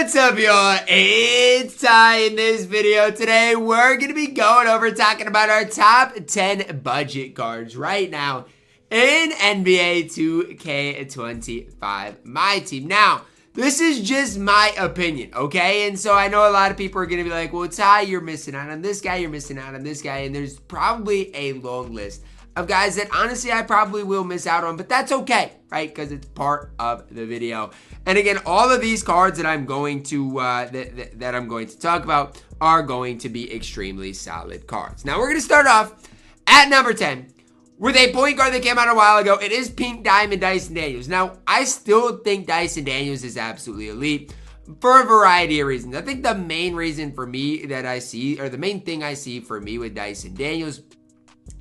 What's up, y'all? It's Ty. In this video today, we're going to be going over talking about our top 10 budget cards right now in NBA 2K25 MyTEAM. Now, this is just my opinion, okay? And so I know a lot of people are going to be like, well, Ty, you're missing out on this guy, you're missing out on this guy, and there's probably a long list of guys that honestly I probably will miss out on, but that's okay, right? Because it's part of the video. And again, all of these cards that I'm going to that I'm going to talk about are going to be extremely solid cards. Now we're going to start off at number 10 with a point guard that came out a while ago. It is Pink Diamond Dyson Daniels. Now I still think Dyson Daniels is absolutely elite for a variety of reasons. I think the main reason for me that I see, or the main thing I see for me with Dyson Daniels,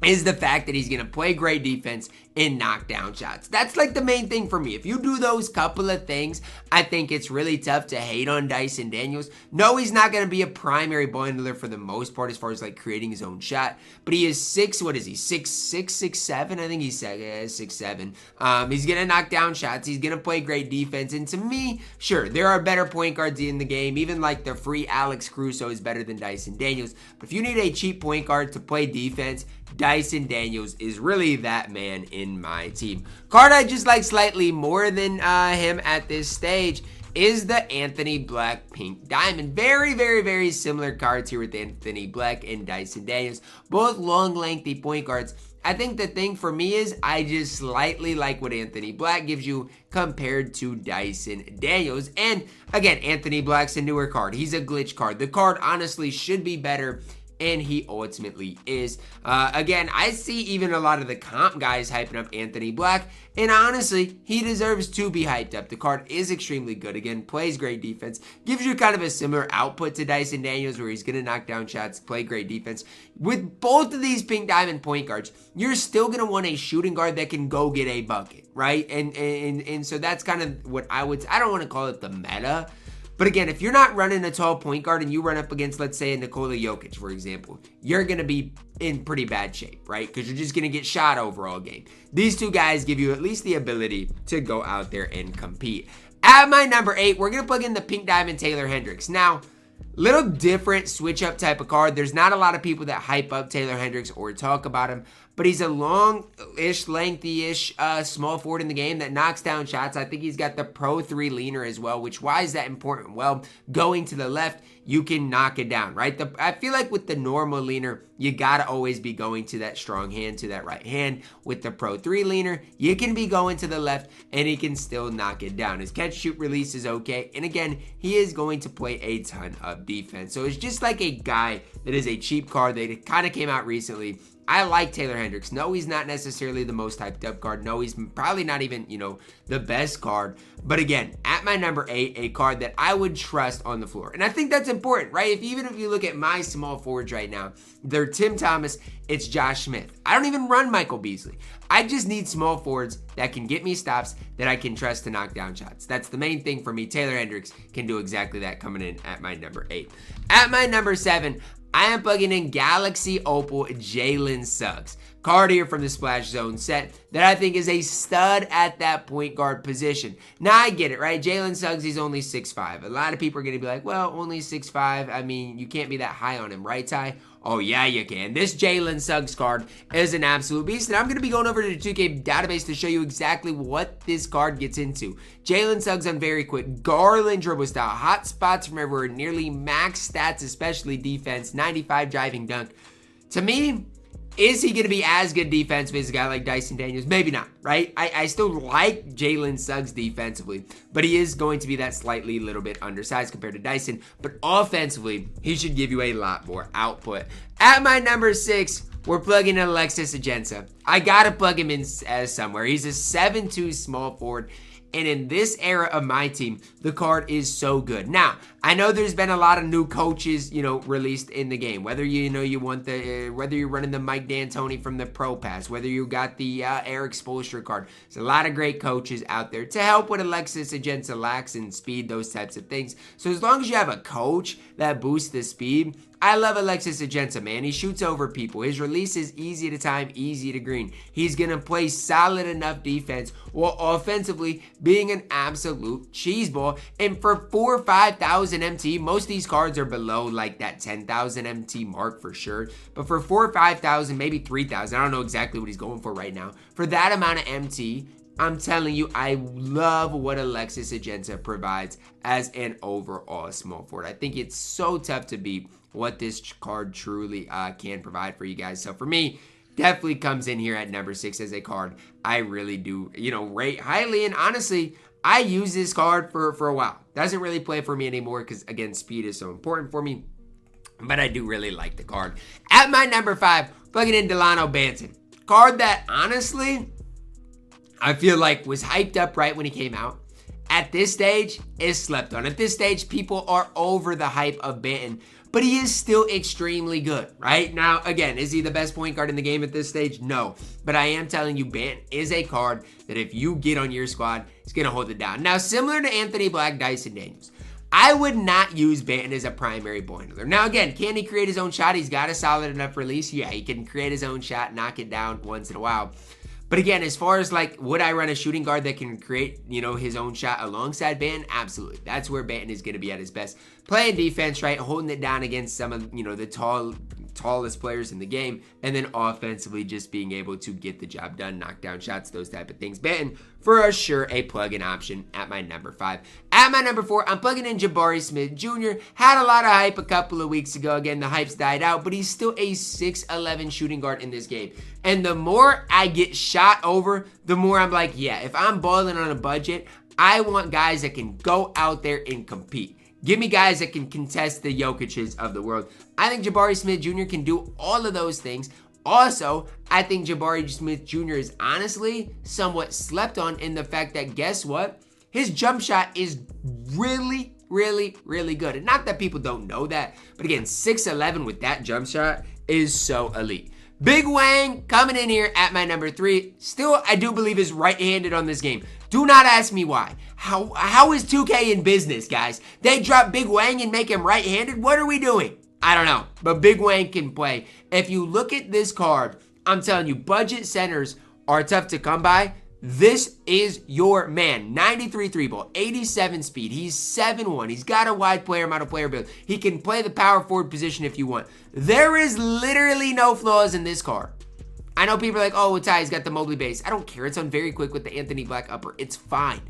is the fact that he's going to play great defense in knockdown shots. That's like the main thing for me. If you do those couple of things, I think it's really tough to hate on Dyson Daniels. No, he's not going to be a primary ball handler for the most part as far as like creating his own shot, but he is 6'7". I think he's 6'7". He's going to knock down shots. He's going to play great defense. And to me, sure, there are better point guards in the game. Even like the free Alex Caruso is better than Dyson Daniels. But if you need a cheap point guard to play defense, Dyson Daniels is really that man in my team. Card I just like slightly more than him at this stage is the Anthony Black Pink Diamond. Very, very, very similar cards here with Anthony Black and Dyson Daniels. Both long, lengthy point guards. I think the thing for me is I just slightly like what Anthony Black gives you compared to Dyson Daniels. And again, Anthony Black's a newer card. He's a glitch card. The card honestly should be better, and he ultimately is. Again, I see even a lot of the comp guys hyping up Anthony Black, and honestly, he deserves to be hyped up. The card is extremely good. Again, plays great defense, gives you kind of a similar output to Dyson Daniels where he's going to knock down shots, play great defense. With both of these Pink Diamond point guards, you're still going to want a shooting guard that can go get a bucket, right? And so that's kind of what I don't want to call it the meta. But again, if you're not running a tall point guard and you run up against, let's say, a Nikola Jokic, for example, you're going to be in pretty bad shape, right? Because you're just going to get shot over all game. These two guys give you at least the ability to go out there and compete. At my number 8, we're going to plug in the Pink Diamond Taylor Hendricks. Now, little different switch-up type of card. There's not a lot of people that hype up Taylor Hendricks or talk about him, but he's a long-ish, lengthy-ish small forward in the game that knocks down shots. I think he's got the Pro 3 leaner as well, which, why is that important? Well, going to the left, you can knock it down, right? I feel like with the normal leaner, you got to always be going to that strong hand, to that right hand. With the Pro 3 leaner, you can be going to the left, and he can still knock it down. His catch-shoot release is okay, and again, he is going to play a ton of defense. So it's just like a guy that is a cheap card that kind of came out recently. I like Taylor Hendricks. No, he's not necessarily the most hyped up card. No, he's probably not even, the best card. But again, at my number 8, a card that I would trust on the floor. And I think that's important, right? Even if you look at my small forwards right now, they're Tim Thomas, it's Josh Smith. I don't even run Michael Beasley. I just need small forwards that can get me stops that I can trust to knock down shots. That's the main thing for me. Taylor Hendricks can do exactly that coming in at my number 8. At my number 7, I am plugging in Galaxy Opal Jalen Suggs. Card here from the Splash Zone set that I think is a stud at that point guard position. Now, I get it, right? Jalen Suggs, he's only 6'5". A lot of people are going to be like, well, only 6'5". I mean, you can't be that high on him, right, Ty? Oh, yeah, you can. This Jalen Suggs card is an absolute beast, and I'm going to be going over to the 2K database to show you exactly what this card gets into. Jalen Suggs on very quick, Garland dribble style, hot spots from everywhere, nearly max stats, especially defense, 95 driving dunk. To me, is he going to be as good defensively as a guy like Dyson Daniels? Maybe not, right? I still like Jalen Suggs defensively, but he is going to be that slightly little bit undersized compared to Dyson. But offensively, he should give you a lot more output. At my number 6, we're plugging in Alexis Ajinca. I got to plug him in as somewhere. He's a 7'2" small forward. And in this era of my team, the card is so good. Now, I know there's been a lot of new coaches, released in the game. Whether you want whether you're running the Mike D'Antoni from the Pro Pass, whether you got the Eric Spoelstra card. There's a lot of great coaches out there to help with Alexis Ajinca lacks and speed, those types of things. So as long as you have a coach that boosts the speed, I love Alexis Ajinca, man. He shoots over people. His release is easy to time, easy to green. He's going to play solid enough defense while offensively being an absolute cheese ball. And for 4,000 or 5,000 MT, most of these cards are below like that 10,000 MT mark for sure. But for 4,000 or 5,000, maybe 3,000, I don't know exactly what he's going for right now. For that amount of MT, I'm telling you, I love what Alexis Ajinca provides as an overall small forward. I think it's so tough to beat what this card truly can provide for you guys. So for me, definitely comes in here at number 6 as a card I really do, rate highly. And honestly, I use this card for a while. Doesn't really play for me anymore because, again, speed is so important for me. But I do really like the card. At my number 5, plugging in Dalano Banton. Card that, honestly, I feel like was hyped up right when he came out. At this stage, is slept on. At this stage, people are over the hype of Banton. But he is still extremely good, right? Now, again, is he the best point guard in the game at this stage? No. But I am telling you, Banton is a card that if you get on your squad, it's going to hold it down. Now, similar to Anthony Black, Dyson Daniels, I would not use Banton as a primary ball handler. Now, again, can he create his own shot? He's got a solid enough release. Yeah, he can create his own shot, knock it down once in a while. But again, as far as like, would I run a shooting guard that can create, his own shot alongside Banton? Absolutely. That's where Banton is going to be at his best. Playing defense, right? Holding it down against some of, the tallest players in the game. And then offensively, just being able to get the job done, knock down shots, those type of things. Banton, for sure, a plug-in option at my number 5. At my number 4, I'm plugging in Jabari Smith Jr. Had a lot of hype a couple of weeks ago. Again, the hype's died out, but he's still a 6'11 shooting guard in this game. And the more I get shot over, the more I'm like, yeah, if I'm balling on a budget, I want guys that can go out there and compete. Give me guys that can contest the Jokic's of the world. I think Jabari Smith Jr. can do all of those things. Also, I think Jabari Smith Jr. is honestly somewhat slept on in the fact that, guess what? His jump shot is really, really, really good. And not that people don't know that, but again, 6'11 with that jump shot is so elite. Big Wang coming in here at my number 3. Still, I do believe is right-handed on this game. Do not ask me why. How is 2K in business, guys? They drop Big Wang and make him right-handed? What are we doing? I don't know, but Big Wang can play. If you look at this card, I'm telling you, budget centers are tough to come by. This is your man. 93 3-ball, 87 speed. He's 7'1". He's got a wide player model player build. He can play the power forward position if you want. There is literally no flaws in this card. I know people are like, oh, Ty, he's got the Mobley base. I don't care. It's on very quick with the Anthony Black upper. It's fine.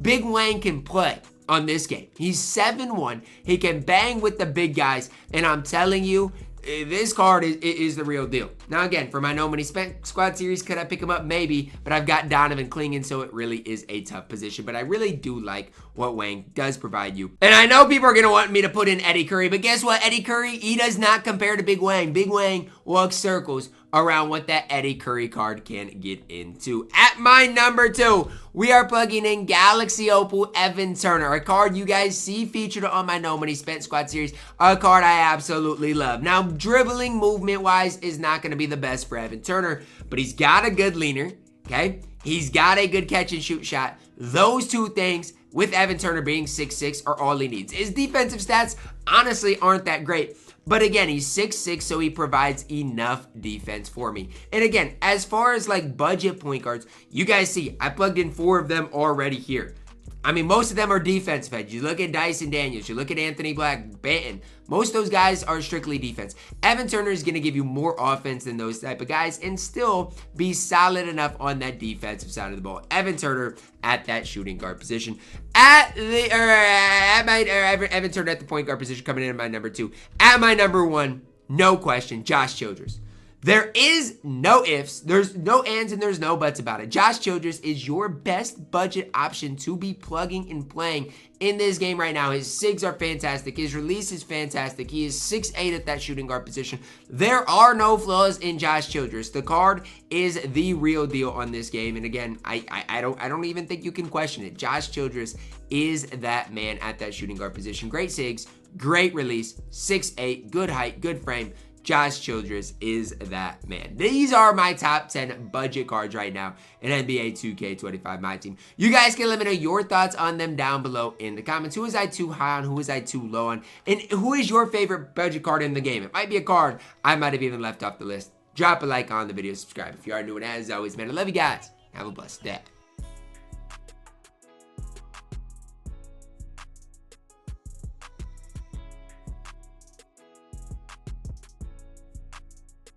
Big Wang can play on this game. He's 7'1". He can bang with the big guys. And I'm telling you, this card is the real deal. Now, again, for my No Money Spent squad series, could I pick him up? Maybe, but I've got Donovan clinging, so it really is a tough position. But I really do like what Wang does provide you. And I know people are going to want me to put in Eddie Curry, but guess what? Eddie Curry, he does not compare to Big Wang. Big Wang walks circles around what that Eddie Curry card can get into. At my number 2, we are plugging in Galaxy Opal Evan Turner, a card you guys see featured on my No Money Spent squad series, a card I absolutely love. Now, dribbling movement-wise is not going to be the best for Evan Turner, but he's got a good leaner, okay? He's got a good catch-and-shoot shot. Those two things, with Evan Turner being 6'6", are all he needs. His defensive stats, honestly, aren't that great. But again, he's 6'6", so he provides enough defense for me. And again, as far as like budget point guards, you guys see, I plugged in 4 of them already here. I mean, most of them are defensive heads. You look at Dyson Daniels, you look at Anthony Black, Banton. Most of those guys are strictly defense. Evan Turner is going to give you more offense than those type of guys and still be solid enough on that defensive side of the ball. Evan Turner at that shooting guard position. Evan Turner at the point guard position coming in at my number 2. At my number 1, no question, Josh Childress. There is no ifs, there's no ands, and there's no buts about it. Josh Childress is your best budget option to be plugging and playing in this game right now. His SIGs are fantastic. His release is fantastic. He is 6'8" at that shooting guard position. There are no flaws in Josh Childress. The card is the real deal on this game. And again, I don't even think you can question it. Josh Childress is that man at that shooting guard position. Great SIGs, great release, 6'8", good height, good frame. Josh Childress is that man. These are my top 10 budget cards right now in NBA 2K25 MyTEAM. You guys can let me know your thoughts on them down below in the comments. Who is I too high on? Who is I too low on? And who is your favorite budget card in the game? It might be a card I might have even left off the list. Drop a like on the video, subscribe if you are new, and as always, man, I love you guys. Have a blessed day.